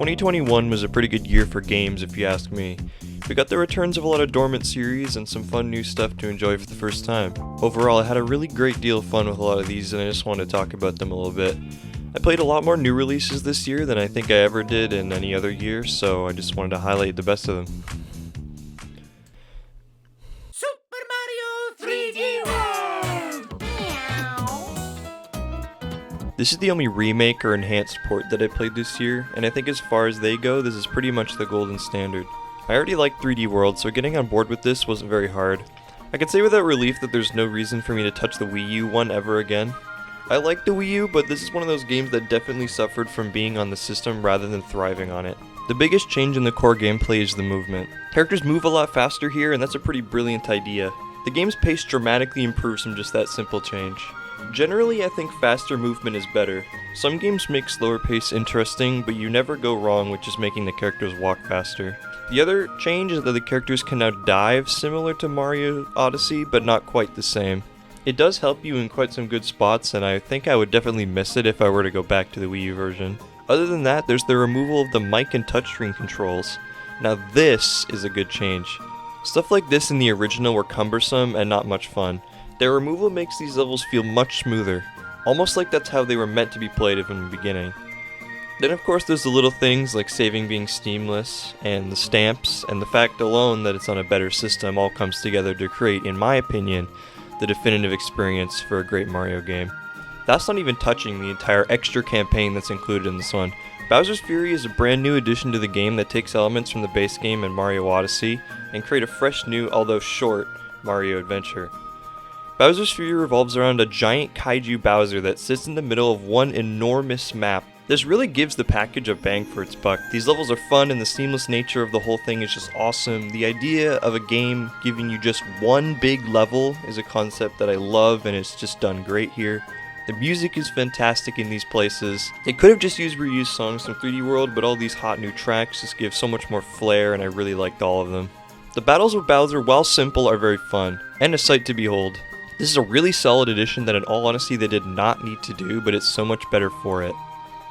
2021 was a pretty good year for games if you ask me. We got the returns of a lot of dormant series and some fun new stuff to enjoy for the first time. Overall, I had a really great deal of fun with a lot of these and I just wanted to talk about them a little bit. I played a lot more new releases this year than I think I ever did in any other year, so I just wanted to highlight the best of them. Super Mario 3D World! Meow. This is the only remake or enhanced port that I played this year, and I think as far as they go, this is pretty much the golden standard. I already liked 3D World, so getting on board with this wasn't very hard. I can say without relief that there's no reason for me to touch the Wii U one ever again. I like the Wii U, but this is one of those games that definitely suffered from being on the system rather than thriving on it. The biggest change in the core gameplay is the movement. Characters move a lot faster here, and that's a pretty brilliant idea. The game's pace dramatically improves from just that simple change. Generally, I think faster movement is better. Some games make slower pace interesting, but you never go wrong with just making the characters walk faster. The other change is that the characters can now dive, similar to Mario Odyssey, but not quite the same. It does help you in quite some good spots, and I think I would definitely miss it if I were to go back to the Wii U version. Other than that, there's the removal of the mic and touchscreen controls. Now this is a good change. Stuff like this in the original were cumbersome and not much fun. Their removal makes these levels feel much smoother, almost like that's how they were meant to be played from the beginning. Then of course there's the little things like saving being seamless, and the stamps, and the fact alone that it's on a better system all comes together to create, in my opinion, the definitive experience for a great Mario game. That's not even touching the entire extra campaign that's included in this one. Bowser's Fury is a brand new addition to the game that takes elements from the base game and Mario Odyssey and create a fresh new, although short, Mario adventure. Bowser's Fury revolves around a giant kaiju Bowser that sits in the middle of one enormous map. This really gives the package a bang for its buck. These levels are fun and the seamless nature of the whole thing is just awesome. The idea of a game giving you just one big level is a concept that I love and it's just done great here. The music is fantastic in these places. They could have just used reused songs from 3D World, but all these hot new tracks just give so much more flair and I really liked all of them. The battles with Bowser, while simple, are very fun and a sight to behold. This is a really solid addition that in all honesty they did not need to do, but it's so much better for it.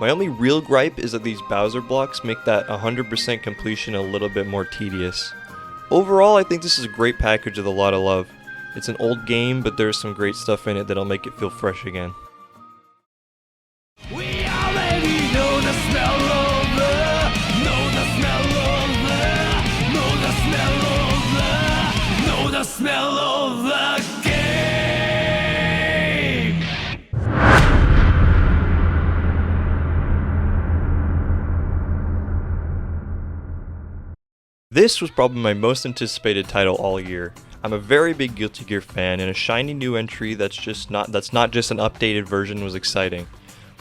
My only real gripe is that these Bowser blocks make that 100% completion a little bit more tedious. Overall, I think this is a great package with a lot of love. It's an old game, but there's some great stuff in it that'll make it feel fresh again. We already know the smell of the, know the smell of the, know the smell of the, know the smell of the game. This was probably my most anticipated title all year. I'm a very big Guilty Gear fan, and a shiny new entry that's not just an updated version was exciting.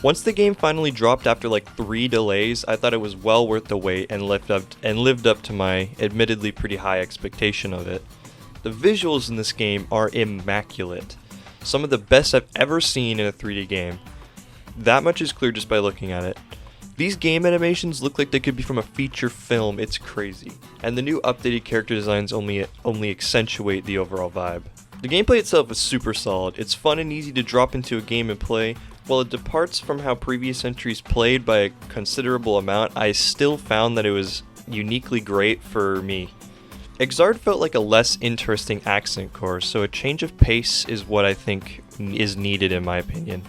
Once the game finally dropped after like 3 delays, I thought it was well worth the wait and lived up to my admittedly pretty high expectation of it. The visuals in this game are immaculate. Some of the best I've ever seen in a 3D game. That much is clear just by looking at it. These game animations look like they could be from a feature film, it's crazy. And the new updated character designs only accentuate the overall vibe. The gameplay itself is super solid. It's fun and easy to drop into a game and play. While it departs from how previous entries played by a considerable amount, I still found that it was uniquely great for me. Exard felt like a less interesting accent course, so a change of pace is what I think is needed in my opinion.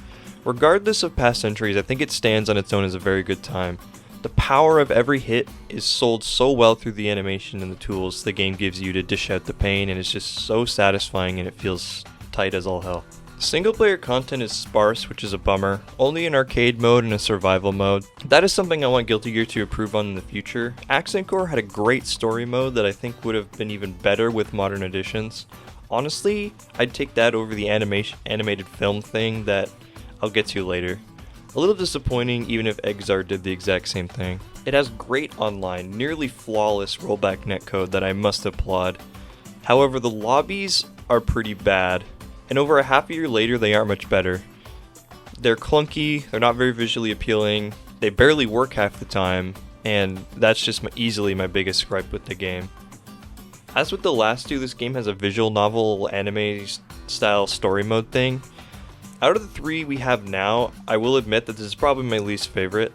Regardless of past entries, I think it stands on its own as a very good time. The power of every hit is sold so well through the animation and the tools the game gives you to dish out the pain, and it's just so satisfying and it feels tight as all hell. Single player content is sparse, which is a bummer, only in arcade mode and a survival mode. That is something I want Guilty Gear to improve on in the future. Accent Core had a great story mode that I think would have been even better with modern additions. Honestly, I'd take that over the animated film thing that I'll get to later. A little disappointing even if Exar did the exact same thing. It has great online, nearly flawless rollback netcode that I must applaud. However, the lobbies are pretty bad, and over a half a year later they aren't much better. They're clunky, they're not very visually appealing, they barely work half the time, and that's just easily my biggest gripe with the game. As with the last two, this game has a visual novel anime style story mode thing. Out of the 3 we have now, I will admit that this is probably my least favorite.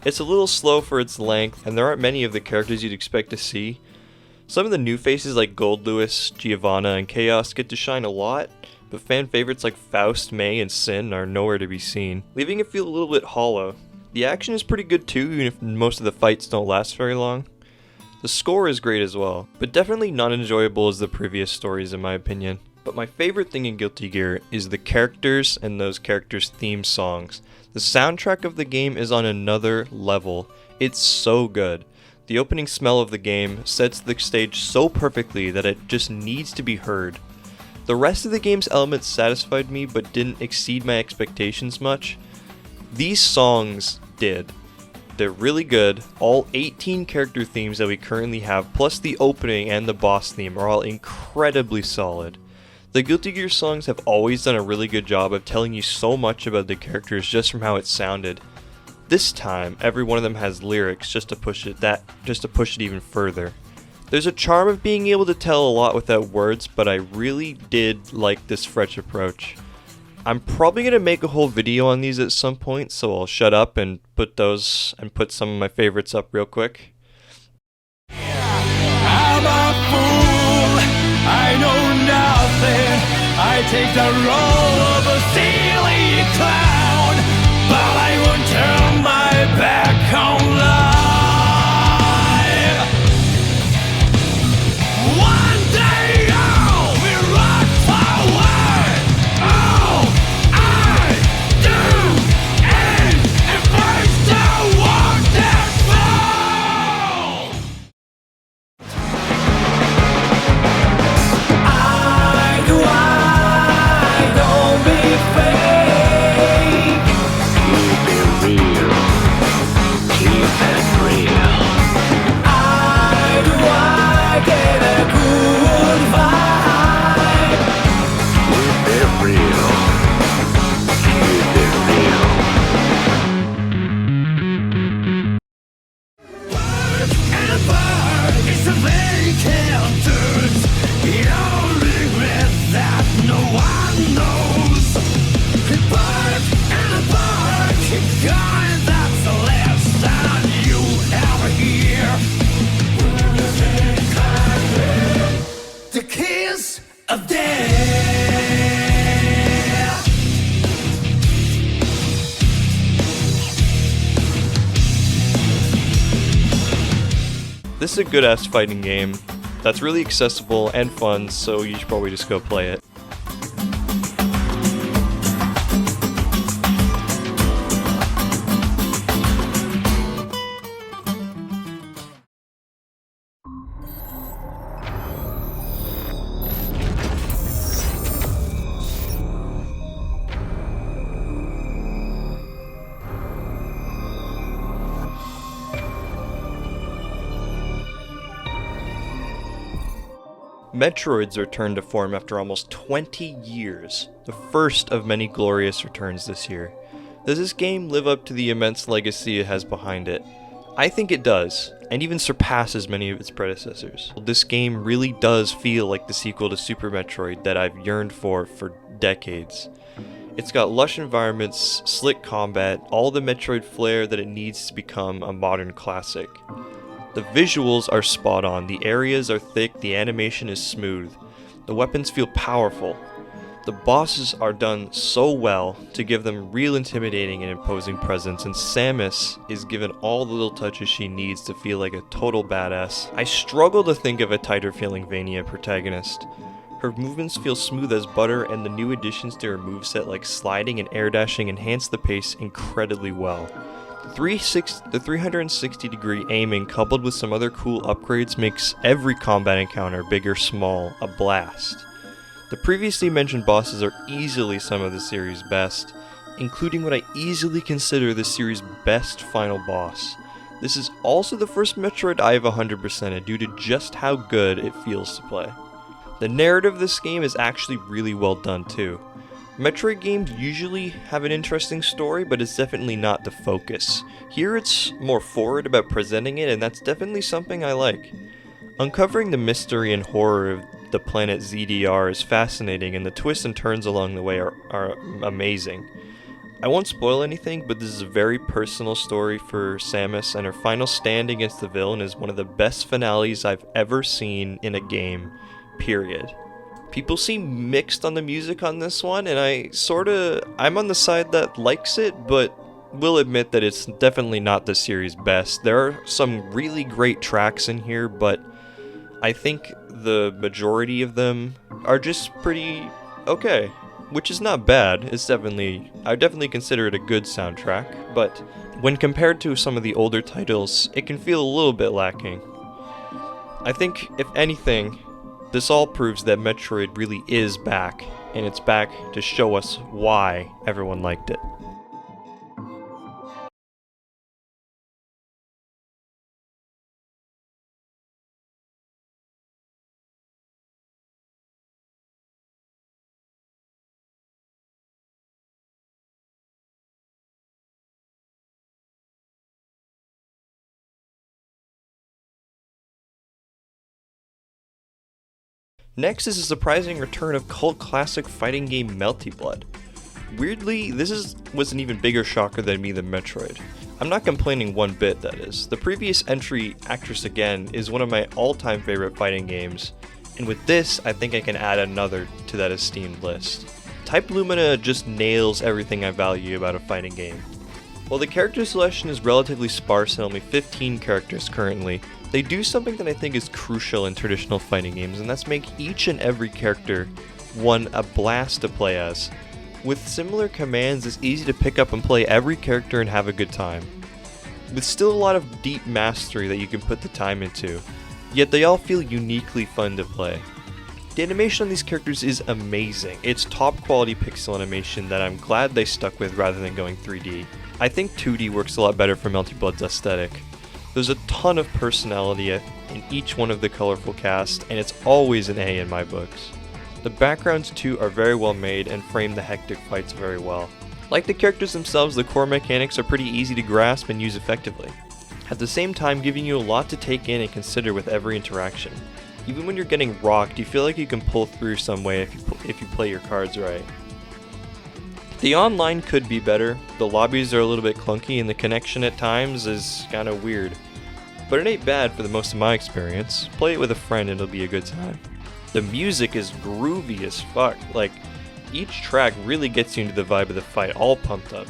It's a little slow for its length, and there aren't many of the characters you'd expect to see. Some of the new faces like Gold Lewis, Giovanna, and Chaos get to shine a lot, but fan favorites like Faust, May, and Sin are nowhere to be seen, leaving it feel a little bit hollow. The action is pretty good too, even if most of the fights don't last very long. The score is great as well, but definitely not enjoyable as the previous stories in my opinion. But my favorite thing in Guilty Gear is the characters and those characters' theme songs. The soundtrack of the game is on another level. It's so good. The opening smell of the game sets the stage so perfectly that it just needs to be heard. The rest of the game's elements satisfied me but didn't exceed my expectations much. These songs did. They're really good. All 18 character themes that we currently have, plus the opening and the boss theme, are all incredibly solid. The Guilty Gear songs have always done a really good job of telling you so much about the characters just from how it sounded. This time, every one of them has lyrics just to push it even further. There's a charm of being able to tell a lot without words, but I really did like this fresh approach. I'm probably going to make a whole video on these at some point, so I'll shut up and put some of my favorites up real quick. I'm a fool, I know nothing. I take the role of a silly clown, but I won't turn my back on life. One day I'll be right forward. All I do is embrace the world that's wrong. Don't be fake. Keep it real. Keep it real. I get a good vibe. Keep it real. Keep it real. Work and work is a vacant dirt. You don't regret that no one knows. Work and work, keep going, that's the lesson you ever hear. The kiss of death. This is a good ass fighting game that's really accessible and fun, so you should probably just go play it. Metroids return to form after almost 20 years, the first of many glorious returns this year. Does this game live up to the immense legacy it has behind it? I think it does, and even surpasses many of its predecessors. This game really does feel like the sequel to Super Metroid that I've yearned for decades. It's got lush environments, slick combat, all the Metroid flair that it needs to become a modern classic. The visuals are spot on, the areas are thick, the animation is smooth, the weapons feel powerful. The bosses are done so well to give them real intimidating and imposing presence, and Samus is given all the little touches she needs to feel like a total badass. I struggle to think of a tighter feeling Vania protagonist. Her movements feel smooth as butter, and the new additions to her moveset like sliding and air dashing enhance the pace incredibly well. The 360 degree aiming coupled with some other cool upgrades makes every combat encounter, big or small, a blast. The previously mentioned bosses are easily some of the series' best, including what I easily consider the series' best final boss. This is also the first Metroid I have 100%ed due to just how good it feels to play. The narrative of this game is actually really well done too. Metroid games usually have an interesting story, but it's definitely not the focus. Here it's more forward about presenting it, and that's definitely something I like. Uncovering the mystery and horror of the planet ZDR is fascinating, and the twists and turns along the way are amazing. I won't spoil anything, but this is a very personal story for Samus, and her final stand against the villain is one of the best finales I've ever seen in a game, period. People seem mixed on the music on this one, and I'm on the side that likes it, but will admit that it's definitely not the series' best. There are some really great tracks in here, but I think the majority of them are just pretty okay, which is not bad. I definitely consider it a good soundtrack, but when compared to some of the older titles, it can feel a little bit lacking. I think, if anything, this all proves that Metroid really is back, and it's back to show us why everyone liked it. Next is a surprising return of cult classic fighting game Melty Blood. Weirdly, this was an even bigger shocker than me than Metroid. I'm not complaining one bit, that is. The previous entry, Actress Again, is one of my all-time favorite fighting games, and with this, I think I can add another to that esteemed list. Type Lumina just nails everything I value about a fighting game. While the character selection is relatively sparse and only 15 characters currently, they do something that I think is crucial in traditional fighting games, and that's make each and every character one a blast to play as. With similar commands, it's easy to pick up and play every character and have a good time. With still a lot of deep mastery that you can put the time into, yet they all feel uniquely fun to play. The animation on these characters is amazing. It's top quality pixel animation that I'm glad they stuck with rather than going 3D. I think 2D works a lot better for Melty Blood's aesthetic. There's a ton of personality in each one of the colorful cast, and it's always an A in my books. The backgrounds too are very well made and frame the hectic fights very well. Like the characters themselves, the core mechanics are pretty easy to grasp and use effectively, at the same time giving you a lot to take in and consider with every interaction. Even when you're getting rocked, you feel like you can pull through some way if you play your cards right. The online could be better. The lobbies are a little bit clunky and the connection at times is kinda weird. But it ain't bad for the most of my experience. Play it with a friend and it'll be a good time. The music is groovy as fuck. Like, each track really gets you into the vibe of the fight, all pumped up.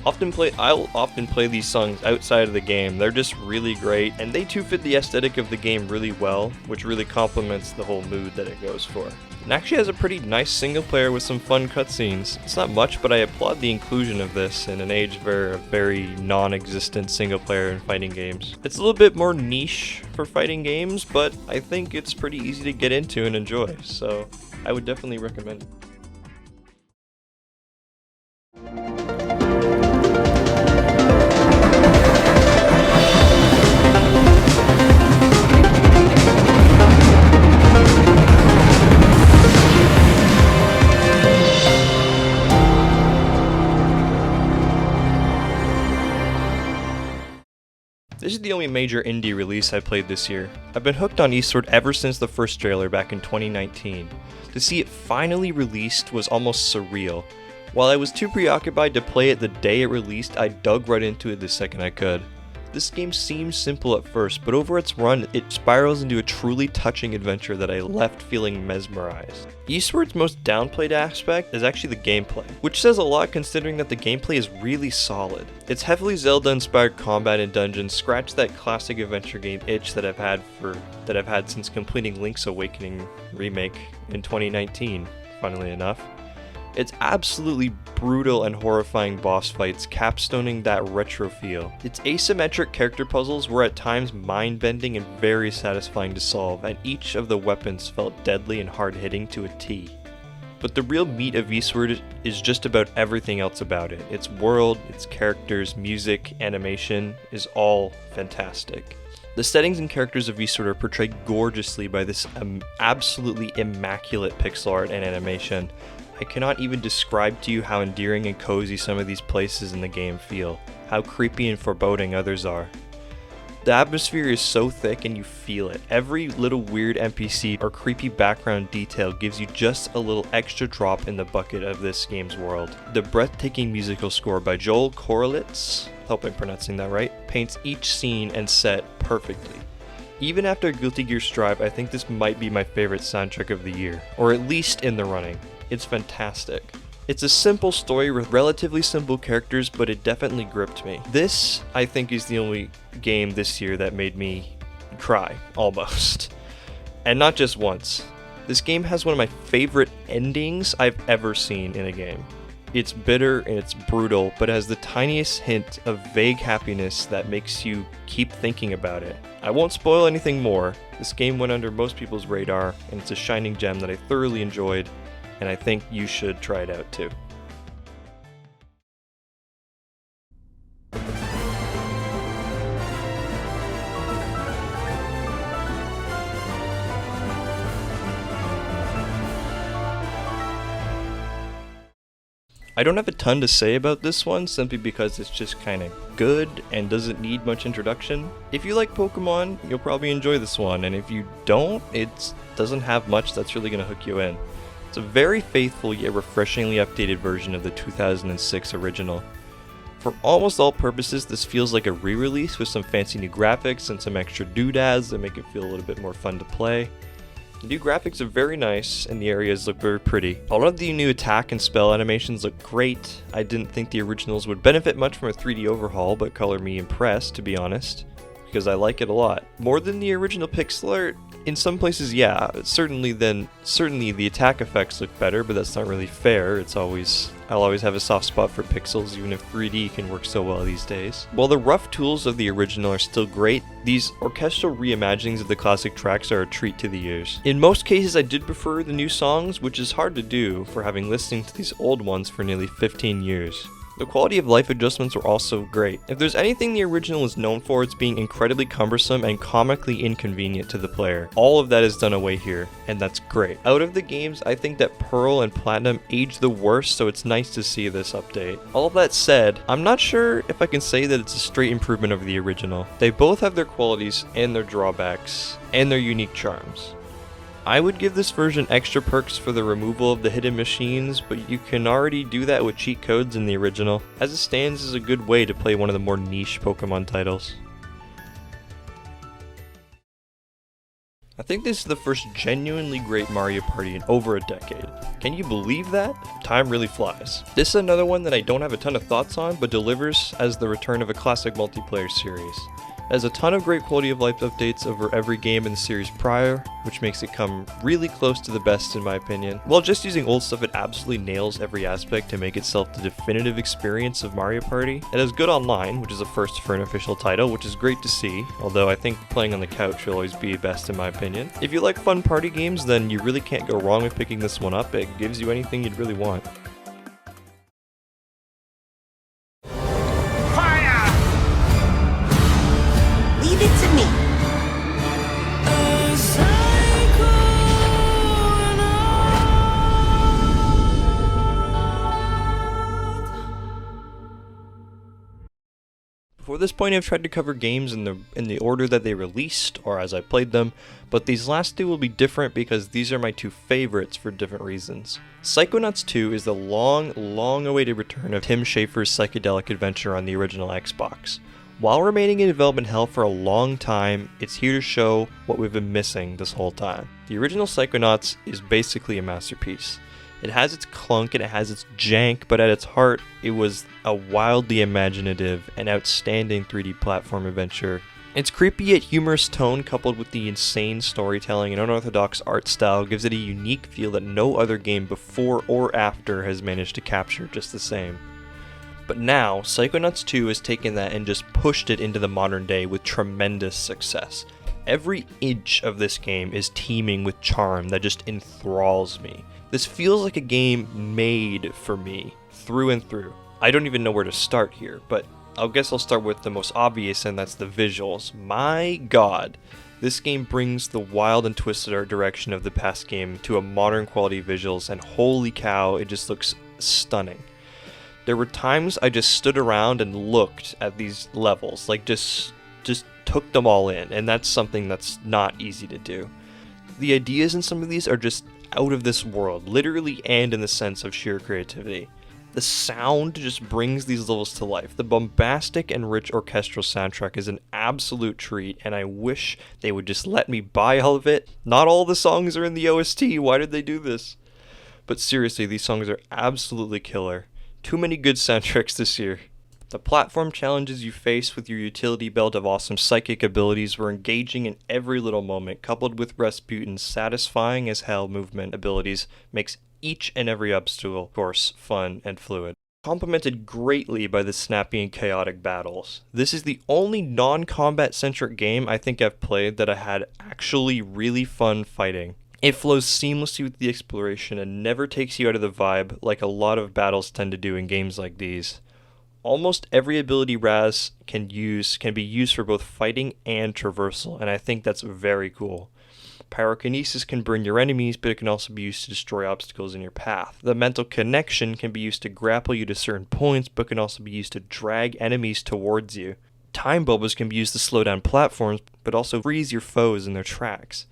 I'll often play these songs outside of the game. They're just really great, and they too fit the aesthetic of the game really well, which really complements the whole mood that it goes for. It actually has a pretty nice single player with some fun cutscenes. It's not much, but I applaud the inclusion of this in an age where a very non-existent single player in fighting games. It's a little bit more niche for fighting games, but I think it's pretty easy to get into and enjoy, so I would definitely recommend it. This is the only major indie release I played this year. I've been hooked on Eastward ever since the first trailer back in 2019. To see it finally released was almost surreal. While I was too preoccupied to play it the day it released, I dug right into it the second I could. This game seems simple at first, but over its run, it spirals into a truly touching adventure that I left feeling mesmerized. Eastward's most downplayed aspect is actually the gameplay, which says a lot considering that the gameplay is really solid. Its heavily Zelda-inspired combat and dungeons scratch that classic adventure game itch that I've had since completing Link's Awakening remake in 2019, funnily enough. It's absolutely brutal and horrifying boss fights, capstoning that retro feel. Its asymmetric character puzzles were at times mind-bending and very satisfying to solve, and each of the weapons felt deadly and hard-hitting to a T. But the real meat of Eastward is just about everything else about it. Its world, its characters, music, animation is all fantastic. The settings and characters of Eastward are portrayed gorgeously by this absolutely immaculate pixel art and animation. I cannot even describe to you how endearing and cozy some of these places in the game feel, how creepy and foreboding others are. The atmosphere is so thick and you feel it. Every little weird NPC or creepy background detail gives you just a little extra drop in the bucket of this game's world. The breathtaking musical score by Joel Korolitz, hope I'm pronouncing that right, paints each scene and set perfectly. Even after Guilty Gear Strive, I think this might be my favorite soundtrack of the year, or at least in the running. It's fantastic. It's a simple story with relatively simple characters, but it definitely gripped me. This, I think, is the only game this year that made me cry, almost. And not just once. This game has one of my favorite endings I've ever seen in a game. It's bitter and it's brutal, but has the tiniest hint of vague happiness that makes you keep thinking about it. I won't spoil anything more. This game went under most people's radar, and it's a shining gem that I thoroughly enjoyed, and I think you should try it out too. I don't have a ton to say about this one simply because it's just kind of good and doesn't need much introduction. If you like Pokemon, you'll probably enjoy this one, and if you don't, it doesn't have much that's really going to hook you in. It's a very faithful yet refreshingly updated version of the 2006 original. For almost all purposes, this feels like a re-release with some fancy new graphics and some extra doodads that make it feel a little bit more fun to play. The new graphics are very nice, and the areas look very pretty. A lot of the new attack and spell animations look great. I didn't think the originals would benefit much from a 3D overhaul, but color me impressed, to be honest, because I like it a lot. More than the original pixel art, in some places, yeah, certainly the attack effects look better, but that's not really fair. I'll always have a soft spot for pixels, even if 3D can work so well these days. While the rough tools of the original are still great, these orchestral reimaginings of the classic tracks are a treat to the ears. In most cases, I did prefer the new songs, which is hard to do for having listened to these old ones for nearly 15 years. The quality of life adjustments were also great. If there's anything the original is known for, it's being incredibly cumbersome and comically inconvenient to the player. All of that is done away here, and that's great. Out of the games, I think that Pearl and Platinum aged the worst, so it's nice to see this update. All of that said, I'm not sure if I can say that it's a straight improvement over the original. They both have their qualities and their drawbacks, and their unique charms. I would give this version extra perks for the removal of the hidden machines, but you can already do that with cheat codes in the original. As it stands, is a good way to play one of the more niche Pokemon titles. I think this is the first genuinely great Mario Party in over a decade. Can you believe that? Time really flies. This is another one that I don't have a ton of thoughts on, but delivers as the return of a classic multiplayer series. It has a ton of great quality of life updates over every game in the series prior, which makes it come really close to the best in my opinion. While just using old stuff, it absolutely nails every aspect to make itself the definitive experience of Mario Party. It has good online, which is a first for an official title, which is great to see, although I think playing on the couch will always be best in my opinion. If you like fun party games, then you really can't go wrong with picking this one up. It gives you anything you'd really want. Leave it to me. Before this point, I've tried to cover games in the order that they released, or as I played them, but these last two will be different because these are my two favorites for different reasons. Psychonauts 2 is the long awaited return of Tim Schafer's psychedelic adventure on the original Xbox. While remaining in development hell for a long time, it's here to show what we've been missing this whole time. The original Psychonauts is basically a masterpiece. It has its clunk and it has its jank, but at its heart, it was a wildly imaginative and outstanding 3D platform adventure. Its creepy yet humorous tone, coupled with the insane storytelling and unorthodox art style, gives it a unique feel that no other game before or after has managed to capture just the same. But now, Psychonauts 2 has taken that and just pushed it into the modern day with tremendous success. Every inch of this game is teeming with charm that just enthralls me. This feels like a game made for me, through and through. I don't even know where to start here, but I guess I'll start with the most obvious, and that's the visuals. My god, this game brings the wild and twisted art direction of the past game to a modern quality visuals, and holy cow, it just looks stunning. There were times I just stood around and looked at these levels, like just took them all in, and that's something that's not easy to do. The ideas in some of these are just out of this world, literally and in the sense of sheer creativity. The sound just brings these levels to life. The bombastic and rich orchestral soundtrack is an absolute treat, and I wish they would just let me buy all of it. Not all the songs are in the OST, why did they do this? But seriously, these songs are absolutely killer. Too many good soundtracks this year. The platform challenges you face with your utility belt of awesome psychic abilities were engaging in every little moment, coupled with Rasputin's satisfying as hell movement abilities makes each and every obstacle course fun and fluid. Complemented greatly by the snappy and chaotic battles. This is the only non-combat centric game I think I've played that I had actually really fun fighting. It flows seamlessly with the exploration and never takes you out of the vibe like a lot of battles tend to do in games like these. Almost every ability Raz can be used for both fighting and traversal, and I think that's very cool. Pyrokinesis can burn your enemies, but it can also be used to destroy obstacles in your path. The mental connection can be used to grapple you to certain points, but can also be used to drag enemies towards you. Time bubbles can be used to slow down platforms, but also freeze your foes in their tracks.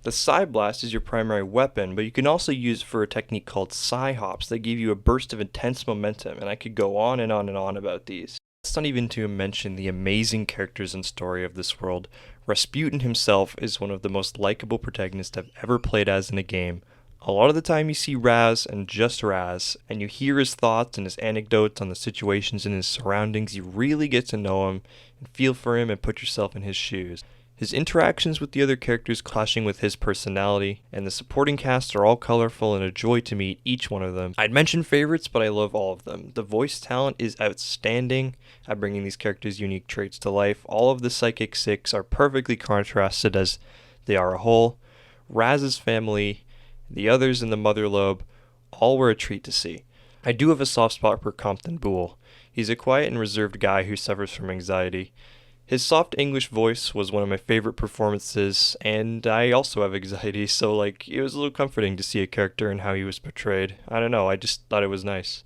The Psy Blast is your primary weapon, but you can also use it for a technique called Psy Hops that give you a burst of intense momentum, and I could go on and on and on about these. That's not even to mention the amazing characters and story of this world. Rasputin himself is one of the most likable protagonists I've ever played as in a game. A lot of the time you see Raz and just Raz, and you hear his thoughts and his anecdotes on the situations in his surroundings. You really get to know him and feel for him and put yourself in his shoes. His interactions with the other characters clashing with his personality, and the supporting cast are all colorful and a joy to meet each one of them. I'd mention favorites, but I love all of them. The voice talent is outstanding at bringing these characters' unique traits to life. All of the Psychic Six are perfectly contrasted as they are a whole. Raz's family, the others in the Mother Lobe, all were a treat to see. I do have a soft spot for Compton Boole. He's a quiet and reserved guy who suffers from anxiety. His soft English voice was one of my favorite performances, and I also have anxiety, so it was a little comforting to see a character and how he was portrayed. I don't know, I just thought it was nice.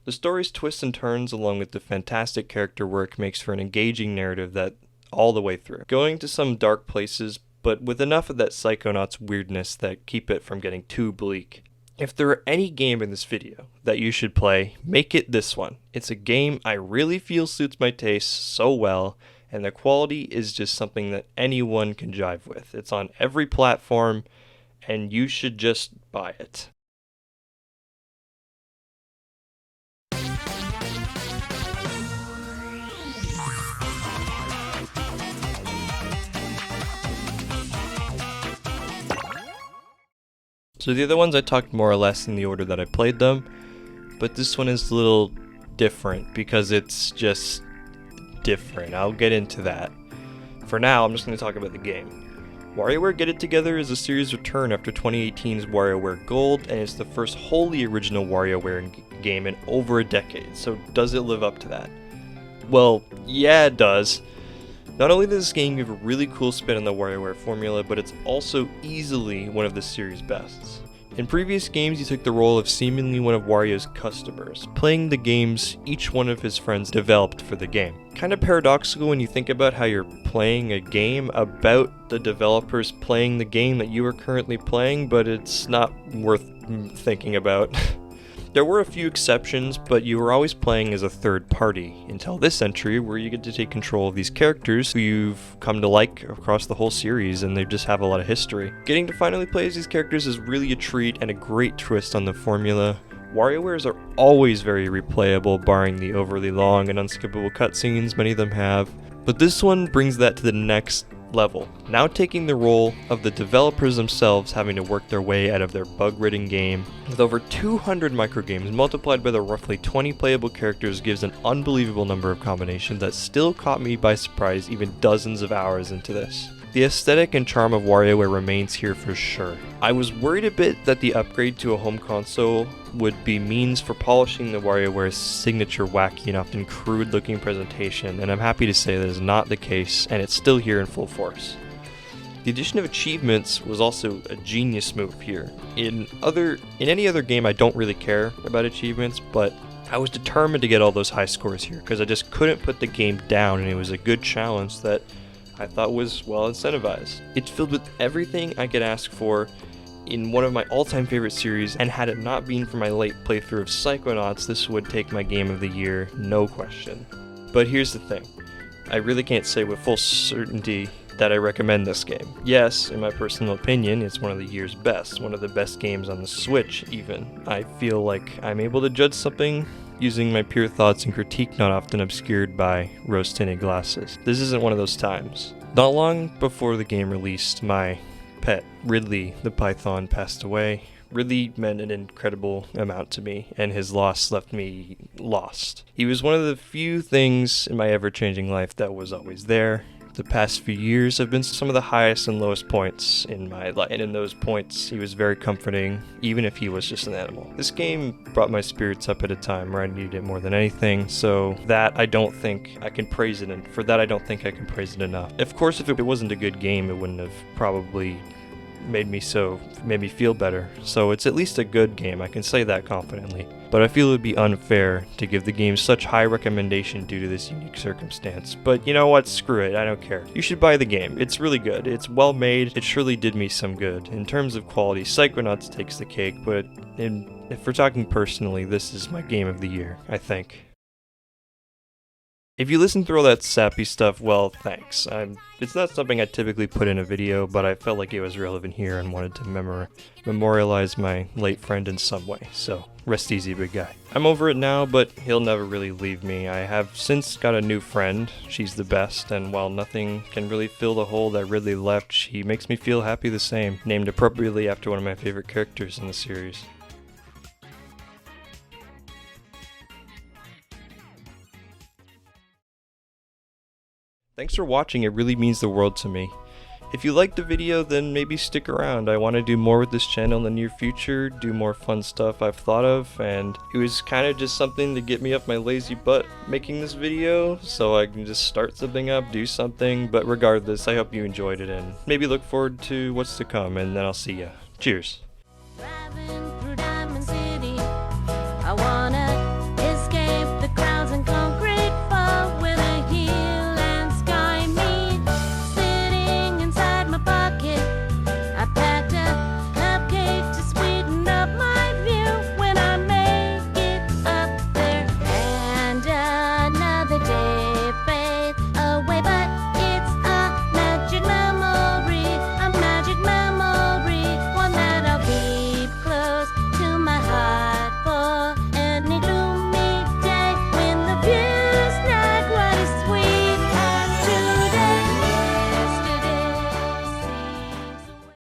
The story's twists and turns, along with the fantastic character work, makes for an engaging narrative that all the way through. Going to some dark places, but with enough of that Psychonauts weirdness that keep it from getting too bleak. If there are any game in this video that you should play, make it this one. It's a game I really feel suits my taste so well, and the quality is just something that anyone can jive with. It's on every platform, and you should just buy it. So the other ones I talked more or less in the order that I played them, but this one is a little different because it's just different. I'll get into that. For now, I'm just going to talk about the game. WarioWare Get It Together is a series return after 2018's WarioWare Gold, and it's the first wholly original WarioWare game in over a decade, so does it live up to that? Well, yeah it does. Not only does this game give a really cool spin on the WarioWare formula, but it's also easily one of the series' bests. In previous games, he took the role of seemingly one of Wario's customers, playing the games each one of his friends developed for the game. Kind of paradoxical when you think about how you're playing a game about the developers playing the game that you are currently playing, but it's not worth thinking about. There were a few exceptions, but you were always playing as a third party, until this entry where you get to take control of these characters who you've come to like across the whole series, and they just have a lot of history. Getting to finally play as these characters is really a treat and a great twist on the formula. WarioWares are always very replayable, barring the overly long and unskippable cutscenes many of them have, but this one brings that to the next level, now taking the role of the developers themselves having to work their way out of their bug-ridden game. With over 200 microgames multiplied by the roughly 20 playable characters gives an unbelievable number of combinations that still caught me by surprise even dozens of hours into this. The aesthetic and charm of WarioWare remains here for sure. I was worried a bit that the upgrade to a home console would be means for polishing the WarioWare's signature wacky and often crude looking presentation, and I'm happy to say that is not the case, and it's still here in full force. The addition of achievements was also a genius move here. In any other game I don't really care about achievements, but I was determined to get all those high scores here because I just couldn't put the game down, and it was a good challenge that I thought was well incentivized. It's filled with everything I could ask for in one of my all-time favorite series, and had it not been for my late playthrough of Psychonauts, this would take my game of the year, no question. But here's the thing, I really can't say with full certainty that I recommend this game. Yes, in my personal opinion, it's one of the year's best, one of the best games on the Switch even. I feel like I'm able to judge something using my pure thoughts and critique not often obscured by rose-tinted glasses. This isn't one of those times. Not long before the game released, my pet, Ridley the Python, passed away. Ridley meant an incredible amount to me, and his loss left me lost. He was one of the few things in my ever-changing life that was always there. The past few years have been some of the highest and lowest points in my life, and in those points, he was very comforting, even if he was just an animal. This game brought my spirits up at a time where I needed it more than anything, so that I don't think I can praise it, and for that I don't think I can praise it enough. Of course, if it wasn't a good game, it wouldn't have probably made me feel better, so it's at least a good game, I can say that confidently. But I feel it would be unfair to give the game such high recommendation due to this unique circumstance. But you know what, screw it, I don't care. You should buy the game, it's really good, it's well made, it surely did me some good. In terms of quality, Psychonauts takes the cake, but if we're talking personally, this is my game of the year, I think. If you listen through all that sappy stuff, well, thanks. It's not something I typically put in a video, but I felt like it was relevant here and wanted to memorialize my late friend in some way, so rest easy, big guy. I'm over it now, but he'll never really leave me. I have since got a new friend. She's the best, and while nothing can really fill the hole that Ridley left, she makes me feel happy the same, named appropriately after one of my favorite characters in the series. Thanks for watching, it really means the world to me. If you liked the video, then maybe stick around. I want to do more with this channel in the near future, do more fun stuff I've thought of, and it was kind of just something to get me up my lazy butt making this video, so I can just start something up, do something, but regardless, I hope you enjoyed it, and maybe look forward to what's to come, and then I'll see ya. Cheers.